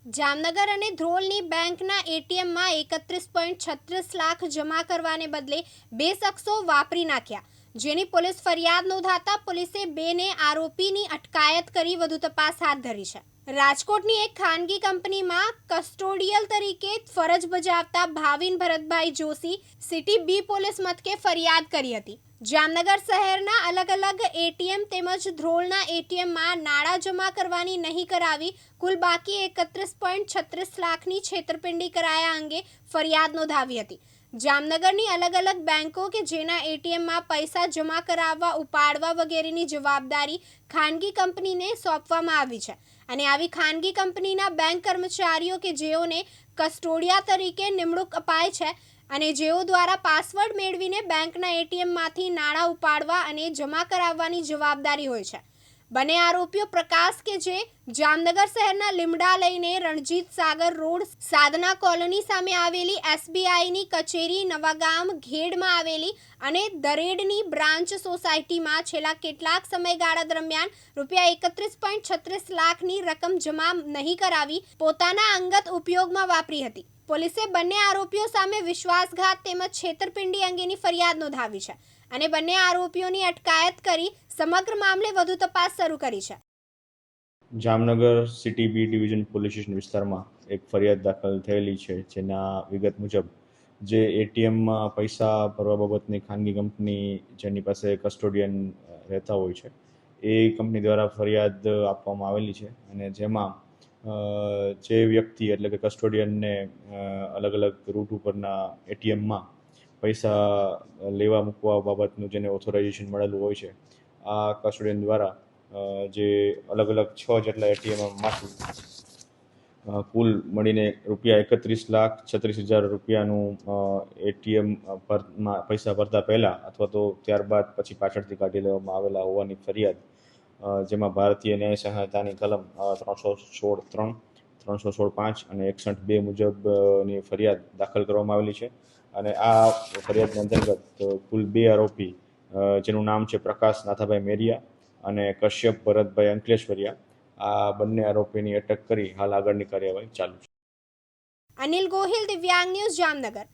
જામનગર અને ધ્રોલની બેંકના એટીએમમાં 31.36 લાખ જમા કરવાને બદલે બે શખ્સો વાપરી નાખ્યા, જેની પોલીસ ફરિયાદ નોંધાતા પોલીસે બેને આરોપીની અટકાયત કરી વધુ તપાસ હાથ ધરી છે. રાજકોટની એક ખાનગી કંપનીમાં કસ્ટોડિયલ તરીકે ફરજ બજાવતા Bhavin Bharatbhai Joshi city B police મથકે ફરિયાદ કરી હતી. જામનગર શહેરના અલગ અલગ એટીએમ તેમજ ધ્રોલના એટીએમમાં નાણાં જમા કરવાની નહીં કરાવી કુલ બાકી 31.36 લાખની છેતરપિંડી કરાયા અંગે ફરિયાદ નોંધાવી હતી. જામનગરની અલગ અલગ બેંકો કે જેના એટીએમમાં પૈસા જમા કરાવવા, ઉપાડવા વગેરેની જવાબદારી ખાનગી કંપનીને સોંપવામાં આવી છે અને આવી ખાનગી કંપનીના બેંક કર્મચારીઓ કે જેઓને કસ્ટોડિયા તરીકે નિમણૂક અપાય છે અને જેઓ દ્વારા પાસવર્ડ મેળવીને બેંકના એટીએમમાંથી નાણાં ઉપાડવા અને જમા કરાવવાની જવાબદારી હોય છે. બંને આરોપીઓ પ્રકાશ કે જે જામનગર શહેરના લીમડા લઈને રણજીત સાગર રોડ સાધના કોલોની સામે આવેલી એસબીઆઈની કચેરી નવાગામ ઘેડમાં આવેલી અને દરેડની બ્રાન્ચ સોસાયટીમાં છેલ્લા કેટલાક સમયગાળા દરમિયાન રૂપિયા 31.36 લાખની રકમ જમા નહીં કરાવી પોતાના અંગત ઉપયોગમાં વાપરી હતી. પોલીસે બંને આરોપીઓ સામે વિશ્વાસઘાત તેમજ છેતરપિંડી અંગેની ફરિયાદ નોંધાવી છે અને બંને આરોપીઓની અટકાયત કરી સમગ્ર મામલે વધુ તપાસ શરૂ કરી છે. Jamnagar city B division police station વિસ્તારમાં એક ફરિયાદ દાખલ થયેલી છે, જેના વિગત મુજબ જે એટીએમમાં પૈસા ભરવા બાબતની ખાનગી કંપની જેની પાસે કસ્ટોડિયન રહેતા હોય છે એ કંપની દ્વારા ફરિયાદ આપવામાં આવેલી છે અને જેમાં જે વ્યક્તિ એટલે કે કસ્ટોડિયનને અલગ અલગ રૂટ ઉપરના એટીએમમાં પૈસા લેવા મૂકવા બાબતનું જેને ઓથોરાઇઝેશન મળેલું હોય છે, આ કસ્ટોડિયન દ્વારા જે અલગ અલગ 6 જેટલા એટીએમમાંથી કુલ મળીને રૂપિયા 31,36,000 રૂપિયાનું એટીએમ પરમાં પૈસા ભરતા પહેલાં અથવા તો ત્યારબાદ પછી પાછળથી કાઢી લેવામાં આવેલા હોવાની ફરિયાદ, જેમાં ભારતીય ન્યાય સંહિતાની કલમ 316(3), 316(5) અને 61(2) મુજબની ફરિયાદ દાખલ કરવામાં આવેલી છે અને આ ફરિયાદની અંતર્ગત કુલ 2 આરોપી જેનું નામ છે પ્રકાશ નાથાભાઈ મેરિયા અને કશ્યપ ભરતભાઈ અંકલેશ્વરિયા, આ બંને આરોપીની અટક કરી હાલ આગળની કાર્યવાહી ચાલુ છે. અનિલ ગોહિલ, દિવ્યાંગ ન્યૂઝ, જામનગર.